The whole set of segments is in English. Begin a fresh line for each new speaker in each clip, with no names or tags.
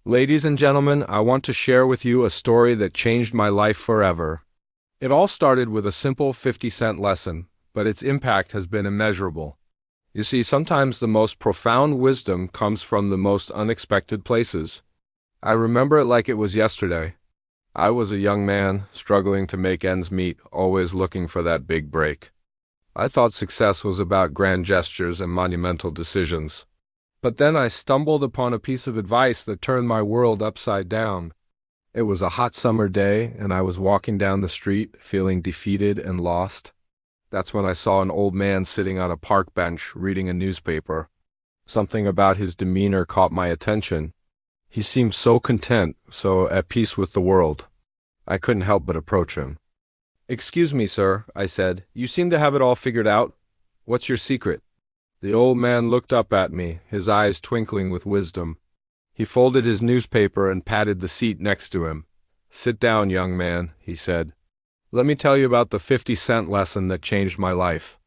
Ladies and gentlemen, I want to share with you a story that changed my life forever. It all started with a simple 50-cent lesson, but its impact has been immeasurable. You see, sometimes the most profound wisdom comes from the most unexpected places. I remember it like it was yesterday. I was a young man, struggling to make ends meet, always looking for that big break. I thought success was about grand gestures and monumental decisions. But then I stumbled upon a piece of advice that turned my world upside down. It was a hot summer day, and I was walking down the street, feeling defeated and lost. That's when I saw an old man sitting on a park bench, reading a newspaper. Something about his demeanor caught my attention. He seemed so content, so at peace with the world. I couldn't help but approach him. "Excuse me, sir," I said. "You seem to have it all figured out. What's your secret?" The old man looked up at me, his eyes twinkling with wisdom. He folded his newspaper and patted the seat next to him. "Sit down, young man," he said. "Let me tell you about the 50-cent lesson that changed my life."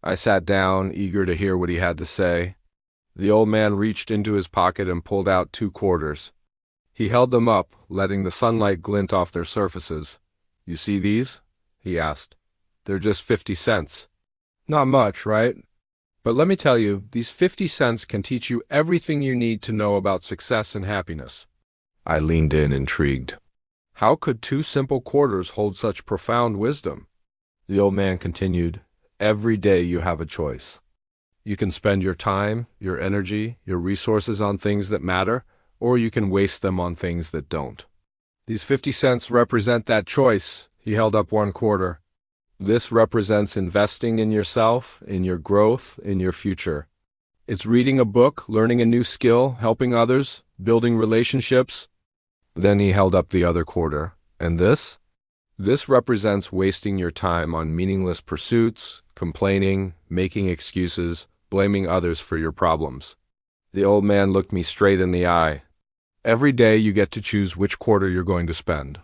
I sat down, eager to hear what he had to say. The old man reached into his pocket and pulled out 2 quarters. He held them up, letting the sunlight glint off their surfaces. "You see these?" he asked. "They're just 50 cents. Not much, right? But let me tell you, these 50 cents can teach you everything you need to know about success and happiness." I leaned in, intrigued. How could 2 simple quarters hold such profound wisdom? The old man continued, "Every day you have a choice. You can spend your time, your energy, your resources on things that matter, or you can waste them on things that don't. These 50 cents represent that choice." He held up 1 quarter. "This represents investing in yourself, in your growth, in your future. It's reading a book, learning a new skill, helping others, building relationships." Then he held up the other quarter. "And this? This represents wasting your time on meaningless pursuits, complaining, making excuses, blaming others for your problems." The old man looked me straight in the eye. "Every day you get to choose which quarter you're going to spend.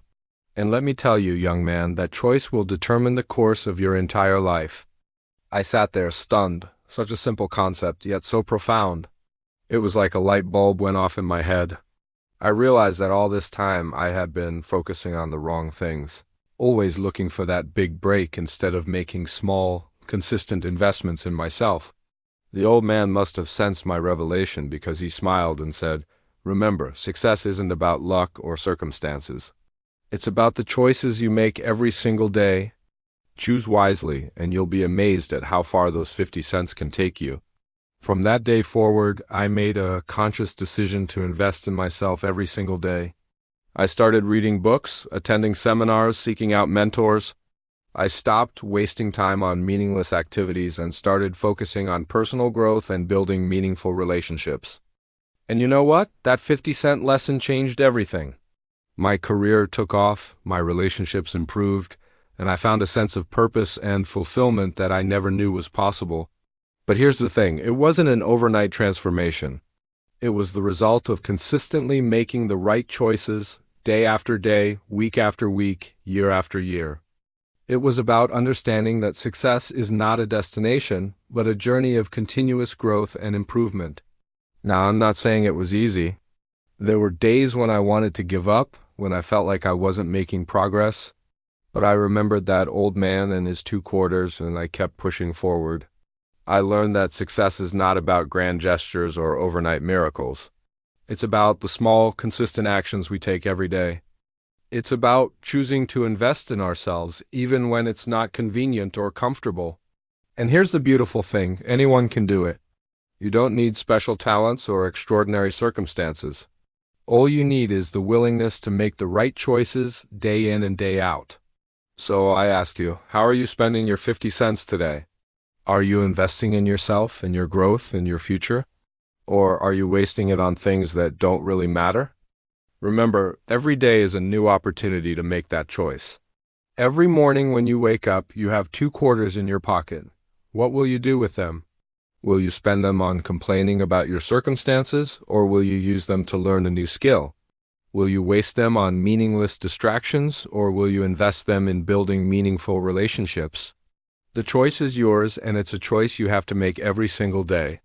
And let me tell you, young man, that choice will determine the course of your entire life." I sat there stunned. Such a simple concept, yet so profound. It was like a light bulb went off in my head. I realized that all this time I had been focusing on the wrong things, always looking for that big break instead of making small, consistent investments in myself. The old man must have sensed my revelation because he smiled and said, "Remember, success isn't about luck or circumstances. It's about the choices you make every single day. Choose wisely, and you'll be amazed at how far those 50 cents can take you." From that day forward, I made a conscious decision to invest in myself every single day. I started reading books, attending seminars, seeking out mentors. I stopped wasting time on meaningless activities and started focusing on personal growth and building meaningful relationships. And you know what? That 50-cent lesson changed everything. My career took off, my relationships improved, and I found a sense of purpose and fulfillment that I never knew was possible. But here's the thing, it wasn't an overnight transformation. It was the result of consistently making the right choices, day after day, week after week, year after year. It was about understanding that success is not a destination, but a journey of continuous growth and improvement. Now, I'm not saying it was easy. There were days when I wanted to give up, when I felt like I wasn't making progress. But I remembered that old man and his 2 quarters, and I kept pushing forward. I learned that success is not about grand gestures or overnight miracles. It's about the small, consistent actions we take every day. It's about choosing to invest in ourselves, even when it's not convenient or comfortable. And here's the beautiful thing, anyone can do it. You don't need special talents or extraordinary circumstances. All you need is the willingness to make the right choices day in and day out. So I ask you, how are you spending your 50 cents today? Are you investing in yourself, in your growth, in your future? Or are you wasting it on things that don't really matter? Remember, every day is a new opportunity to make that choice. Every morning when you wake up, you have 2 quarters in your pocket. What will you do with them? Will you spend them on complaining about your circumstances, or will you use them to learn a new skill? Will you waste them on meaningless distractions, or will you invest them in building meaningful relationships? The choice is yours, and it's a choice you have to make every single day.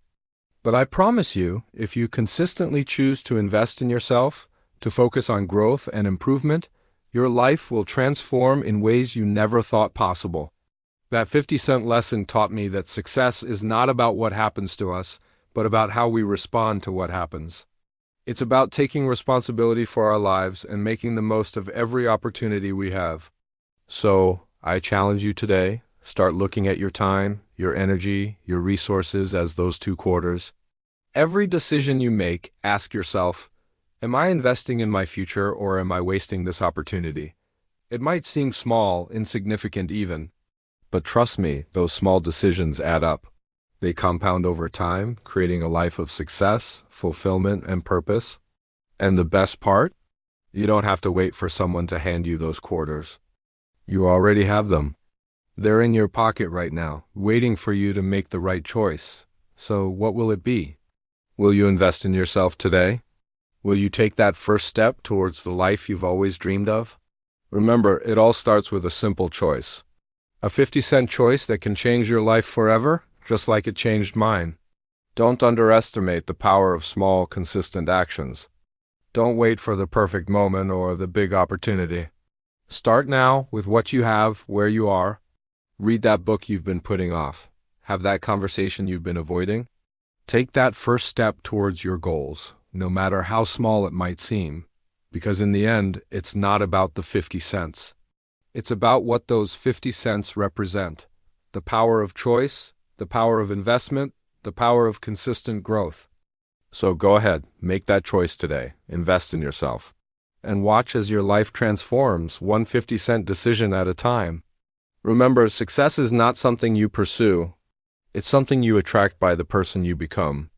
But I promise you, if you consistently choose to invest in yourself, to focus on growth and improvement, your life will transform in ways you never thought possible. That 50-cent lesson taught me that success is not about what happens to us, but about how we respond to what happens. It's about taking responsibility for our lives and making the most of every opportunity we have. So, I challenge you today, start looking at your time, your energy, your resources as those two quarters. Every decision you make, ask yourself, am I investing in my future or am I wasting this opportunity? It might seem small, insignificant even, but trust me, those small decisions add up. They compound over time, creating a life of success, fulfillment, and purpose. And the best part? You don't have to wait for someone to hand you those quarters. You already have them. They're in your pocket right now, waiting for you to make the right choice. So what will it be? Will you invest in yourself today? Will you take that first step towards the life you've always dreamed of? Remember, it all starts with a simple choice. A 50-cent choice that can change your life forever, just like it changed mine. Don't underestimate the power of small, consistent actions. Don't wait for the perfect moment or the big opportunity. Start now with what you have, where you are. Read that book you've been putting off. Have that conversation you've been avoiding. Take that first step towards your goals, no matter how small it might seem, because in the end, it's not about the 50 cents. It's about what those 50 cents represent. The power of choice, the power of investment, the power of consistent growth. So go ahead, make that choice today. Invest in yourself. And watch as your life transforms, one 50-cent decision at a time. Remember, success is not something you pursue. It's something you attract by the person you become.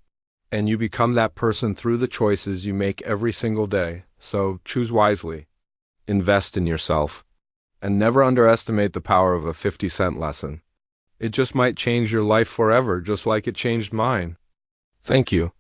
And you become that person through the choices you make every single day. So choose wisely. Invest in yourself. And never underestimate the power of a 50-cent lesson. It just might change your life forever, just like it changed mine. Thank you.